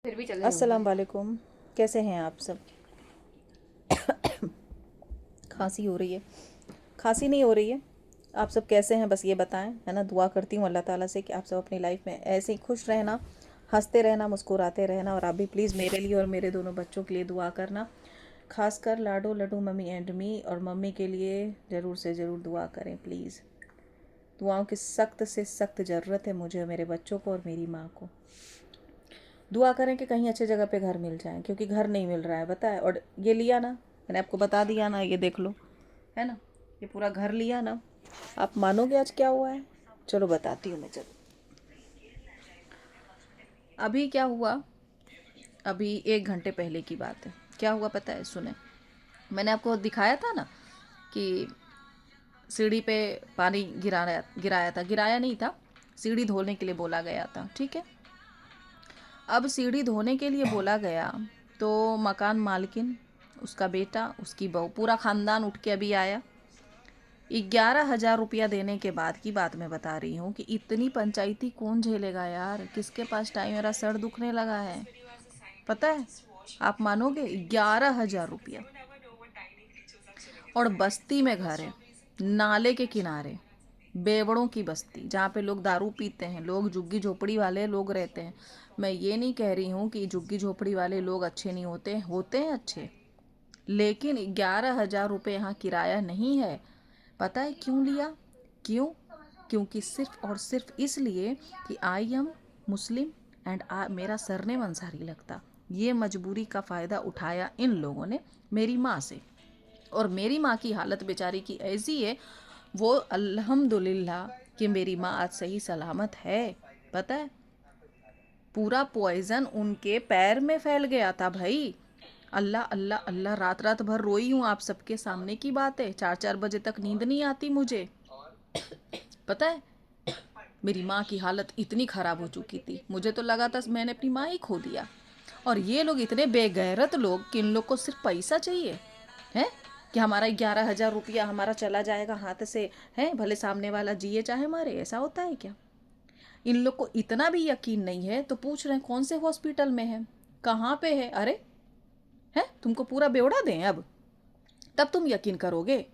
फिर भी चले अस्सलाम जाऊंगी। वालेकुम। कैसे हैं आप सब? खांसी हो रही है? खांसी नहीं हो रही है? आप सब कैसे हैं बस ये बताएं, है ना। दुआ करती हूँ अल्लाह ताला से कि आप सब अपनी लाइफ में ऐसे ही खुश रहना, हंसते रहना, मुस्कुराते रहना। और आप भी प्लीज़ मेरे लिए और मेरे दोनों बच्चों के लिए दुआ करना। खासकर लाडो लड्डू मम्मी एंड मी, और मम्मी के लिए ज़रूर से ज़रूर दुआ करें प्लीज़। दुआओं की सख्त से सख्त ज़रूरत है मुझे, मेरे बच्चों को और मेरी माँ को। दुआ करें कि कहीं अच्छे जगह पे घर मिल जाए, क्योंकि घर नहीं मिल रहा है पता है। और ये लिया ना, मैंने आपको बता दिया ना, ये देख लो, है ना। ये पूरा घर लिया ना। आप मानोगे आज क्या हुआ है? चलो बताती हूँ मैं। चलो अभी क्या हुआ, अभी 1 घंटे पहले की बात है। क्या हुआ पता है? सुने। मैंने आपको दिखाया था ना कि सीढ़ी पे पानी गिराया गिराया था, गिराया नहीं था, सीढ़ी धोने के लिए बोला गया था, ठीक है। अब सीढ़ी धोने के लिए बोला गया तो मकान मालकिन, उसका बेटा, उसकी बहू, पूरा खानदान उठ के अभी आया। 11,000 रुपया देने के बाद की बात मैं बता रही हूँ कि इतनी पंचायती कौन झेलेगा यार। किसके पास टाइम, मेरा सर दुखने लगा है पता है। आप मानोगे 11,000 रुपया। और बस्ती में घर है, नाले के किनारे, बेवड़ों की बस्ती, जहाँ पे लोग दारू पीते हैं, लोग झुग्गी झोपड़ी वाले लोग रहते हैं। मैं ये नहीं कह रही हूँ कि झुग्गी झोपड़ी वाले लोग अच्छे नहीं होते, होते हैं अच्छे, लेकिन 11,000 रुपये यहाँ किराया नहीं है। पता है क्यों लिया? क्यों? क्योंकि सिर्फ और सिर्फ इसलिए कि आई एम मुस्लिम एंड मेरा सरनेम अंसारी लगता। ये मजबूरी का फ़ायदा उठाया इन लोगों ने मेरी माँ से। और मेरी माँ की हालत बेचारी की ऐसी है, वो अल्हम्दुलिल्लाह कि मेरी माँ आज सही सलामत है। पता है, पूरा पॉइजन उनके पैर में फैल गया था भाई। अल्लाह अल्लाह अल्लाह, रात रात भर रोई हूँ, आप सबके सामने की बात है। 4-4 बजे तक नींद नहीं आती मुझे, पता है। मेरी माँ की हालत इतनी ख़राब हो चुकी थी, मुझे तो लगा था मैंने अपनी माँ ही खो दिया। और ये लोग इतने बेगैरत लोग कि इन लोग को सिर्फ पैसा चाहिए है, कि हमारा 11,000 रुपया हमारा चला जाएगा हाथ से, है, भले सामने वाला जिए चाहे मारे। ऐसा होता है क्या? इन लोग को इतना भी यकीन नहीं है तो पूछ रहे हैं कौन से हॉस्पिटल में है, कहाँ पे है। अरे है, तुमको पूरा बेवड़ा दें अब, तब तुम यकीन करोगे।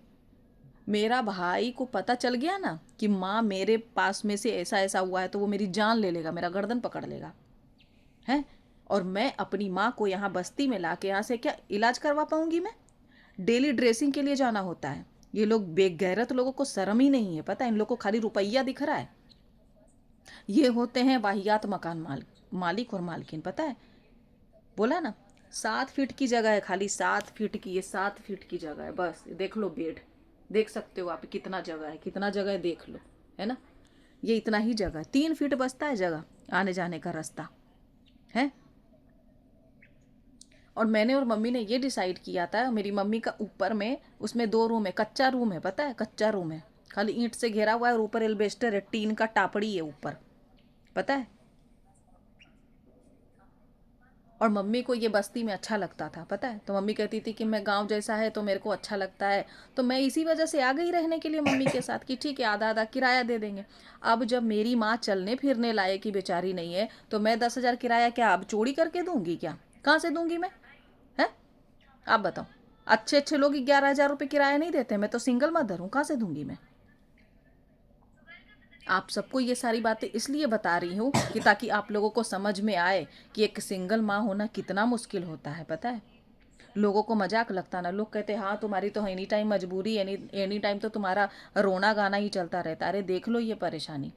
मेरा भाई को पता चल गया ना कि माँ मेरे पास में से ऐसा ऐसा हुआ है, तो वो मेरी जान ले लेगा, मेरा गर्दन पकड़ लेगा, है। और मैं अपनी माँ को यहाँ बस्ती में ला के यहाँ से क्या इलाज करवा पाऊंगी मैं? डेली ड्रेसिंग के लिए जाना होता है। ये लोग बेगैरत लोगों को शर्म ही नहीं है पता है। इन लोगों को खाली रुपया दिख रहा है। ये होते हैं वाहियात मकान मालिक और मालकिन, पता है। बोला ना, 7 फीट की जगह है, खाली 7 फीट की, ये 7 फीट की जगह है बस। देख लो बेड, देख सकते हो आप कितना जगह है, कितना जगह है देख लो, है ना। ये इतना ही जगह है, 3 फीट बचता है जगह आने जाने का रास्ता है। और मैंने और मम्मी ने ये डिसाइड किया था, मेरी मम्मी का ऊपर में उसमें 2 रूम है, कच्चा रूम है पता है, कच्चा रूम है, खाली ईंट से घेरा हुआ है, और ऊपर एल्बेस्टर है, टीन का टापड़ी है ऊपर, पता है। और मम्मी को ये बस्ती में अच्छा लगता था पता है, तो मम्मी कहती थी कि मैं गांव जैसा है तो मेरे को अच्छा लगता है। तो मैं इसी वजह से आ गई रहने के लिए मम्मी के साथ कि ठीक है आधा आधा किराया दे देंगे। अब जब मेरी माँ चलने फिरने लायक की बेचारी नहीं है, तो मैं 10,000 किराया क्या अब चोरी करके दूंगी क्या? कहाँ से दूंगी मैं, है? आप बताओ। अच्छे अच्छे लोग 11,000 रुपये किराया नहीं देते, मैं तो सिंगल मदर हूँ, कहाँ से दूंगी मैं? आप सबको ये सारी बातें इसलिए बता रही हूँ कि ताकि आप लोगों को समझ में आए कि एक सिंगल माँ होना कितना मुश्किल होता है, पता है। लोगों को मजाक लगता ना, लोग कहते हाँ तुम्हारी तो एनी टाइम मजबूरी, एनी एनी टाइम तो तुम्हारा रोना गाना ही चलता रहता है। अरे देख लो ये परेशानी,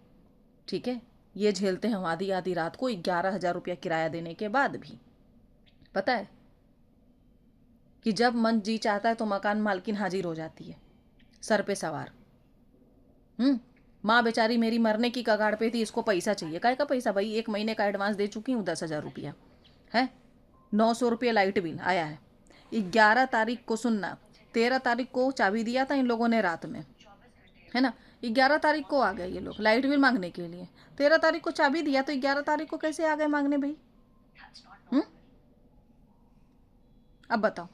ठीक है। ये झेलते हैं हम आधी आधी रात को 11,000 रुपया किराया देने के बाद भी, पता है, कि जब मन जी चाहता है तो मकान मालकिन हाजिर हो जाती है सर पे सवार। माँ बेचारी मेरी मरने की कगार पे थी, इसको पैसा चाहिए। काय का पैसा भाई? 1 महीने का एडवांस दे चुकी हूँ, 10,000 रुपया है। 900 रुपये लाइट बिल आया है। 11 तारीख को, सुनना, 13 तारीख को चाबी दिया था इन लोगों ने रात में, है ना। 11 तारीख को आ गए ये लोग लाइट बिल मांगने के लिए। 13 तारीख को चाबी दिया तो 11 तारीख को कैसे आ गए मांगने भाई? हम्म, अब बताओ।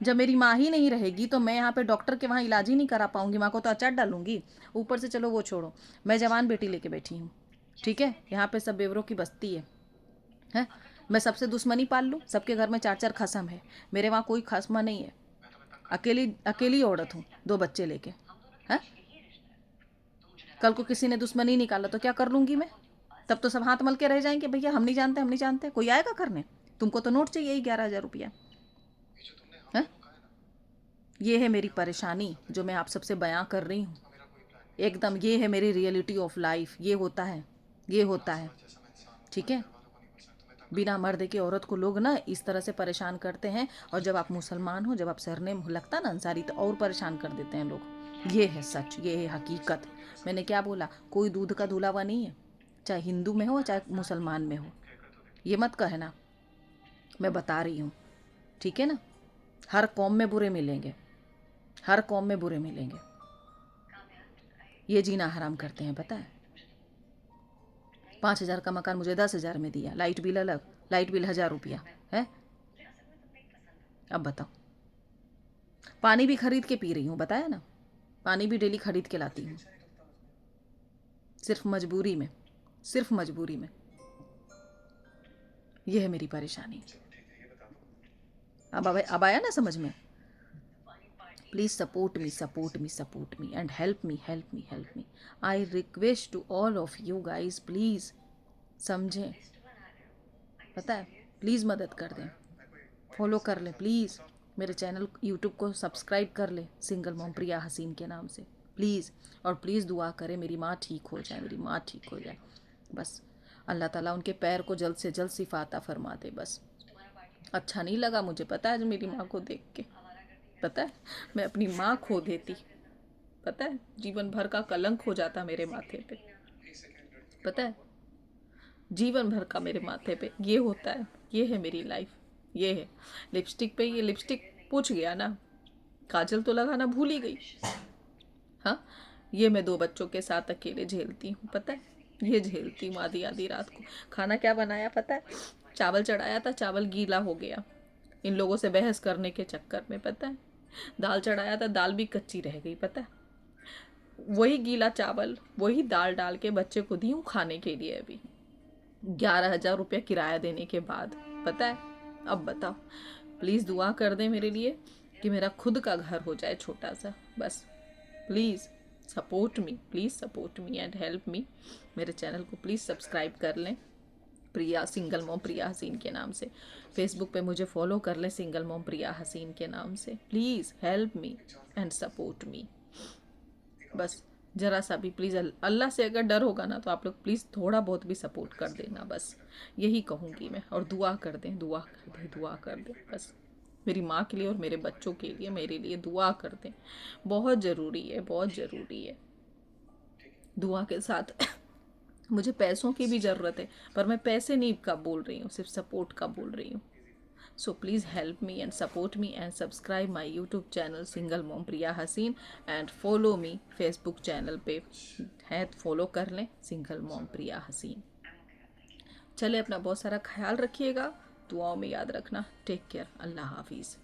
जब मेरी माँ ही नहीं रहेगी तो मैं यहाँ पे डॉक्टर के वहाँ इलाज ही नहीं करा पाऊंगी, माँ को तो अचार डालूंगी ऊपर से। चलो वो छोड़ो, मैं जवान बेटी लेके बैठी हूँ, ठीक है। यहाँ पे सब बेवरों की बस्ती है। मैं सबसे दुश्मनी पाल लूँ? सबके घर में 4-4 खसम है, मेरे वहाँ कोई खसमा नहीं है। अकेली अकेली औरत हूँ 2 बच्चे लेके। हैं? कल को किसी ने दुश्मनी निकाला तो क्या कर लूँगी मैं? तब तो सब हाथ मल के रह जाएंगे, भैया हम नहीं जानते, हम नहीं जानते। कोई आएगा करने? तुमको तो नोट चाहिए ही 11,000 रुपया। है? ये है मेरी परेशानी जो मैं आप सबसे बयां कर रही हूँ। एकदम ये है मेरी रियलिटी ऑफ लाइफ। ये होता है, ये होता है। ठीक है? बिना मर्द के औरत को लोग ना इस तरह से परेशान करते हैं, और जब आप मुसलमान हो, जब आप सरनेम लगता ना अंसारी, तो और परेशान कर देते हैं लोग। ये है सच, ये है हकीकत। मैंने क्या बोला? कोई दूध का धुलावा नहीं है, चाहे हिंदू में हो चाहे मुसलमान में हो। ये मत कहना, मैं बता रही हूँ। ठीक है ना? हर कौम में बुरे मिलेंगे, हर कौम में बुरे मिलेंगे। ये जीना हराम करते हैं, पता है? 5,000 का मकान मुझे 10,000 में दिया, लाइट बिल अलग, लाइट बिल 1,000 रुपया है। अब बताओ, पानी भी खरीद के पी रही हूँ, बताया ना? पानी भी डेली खरीद के लाती हूँ, सिर्फ मजबूरी में, सिर्फ मजबूरी में। यह है मेरी परेशानी। अब आया ना समझ में? Please support me, support me, support me and help me, help me, help me. I request to all of you guys, please समझें, पता है? प्लीज़ मदद कर दें, फॉलो कर लें प्लीज़। मेरे चैनल यूट्यूब को सब्सक्राइब कर लें, सिंगल मॉम प्रिया हसीन के नाम से, प्लीज़। और प्लीज़ दुआ करें मेरी माँ ठीक हो जाए, मेरी माँ ठीक हो जाए। बस अल्लाह ताला उनके पैर को जल्द से जल्द शिफाता फरमा दे। बस अच्छा नहीं लगा मुझे, पता है, मेरी माँ को देख के, पता है, मैं अपनी माँ खो देती, पता है, जीवन भर का कलंक हो जाता मेरे माथे पे, पता है, जीवन भर का मेरे माथे पे। ये होता है, ये है मेरी लाइफ, ये है। लिपस्टिक पे, ये लिपस्टिक पूछ गया ना, काजल तो लगाना भूल ही गई। हाँ, ये मैं 2 बच्चों के साथ अकेले झेलती हूँ, पता है, ये झेलती हूँ आधी आधी रात को। खाना क्या बनाया पता है? चावल चढ़ाया था, चावल गीला हो गया इन लोगों से बहस करने के चक्कर में, पता है। दाल चढ़ाया था, दाल भी कच्ची रह गई, पता है। वही गीला चावल, वही दाल डाल के बच्चे को दी हूँ खाने के लिए, अभी 11,000 रुपया किराया देने के बाद, पता है। अब बताओ, प्लीज़ दुआ कर दें मेरे लिए कि मेरा खुद का घर हो जाए छोटा सा, बस। Please support me, please support me and help मी। मेरे चैनल को प्लीज़ सब्सक्राइब कर लें, प्रिया, सिंगल मॉम प्रिया हसीन के नाम से। फेसबुक पे मुझे फॉलो कर लें, सिंगल मॉम प्रिया हसीन के नाम से। Please help me and support me. बस ज़रा सा भी प्लीज़, अल्लाह से अगर डर होगा ना, तो आप लोग प्लीज़ थोड़ा बहुत भी सपोर्ट कर देना, बस यही कहूँगी मैं। और दुआ कर दें, दुआ कर दें, दुआ कर दें, बस मेरी माँ के लिए और मेरे बच्चों के लिए, मेरे लिए दुआ कर दें। बहुत ज़रूरी है, बहुत ज़रूरी है। दुआ के साथ मुझे पैसों की भी ज़रूरत है, पर मैं पैसे नहीं का बोल रही हूँ, सिर्फ सपोर्ट का बोल रही हूँ। So please help me and support me and subscribe my YouTube channel Single Mom Priya Haseen and follow me Facebook channel पे है, फॉलो कर लें, सिंगल मॉम प्रिया हसीन। चले, अपना बहुत सारा ख्याल रखिएगा, दुआओं में याद रखना। टेक केयर, अल्लाह हाफिज़।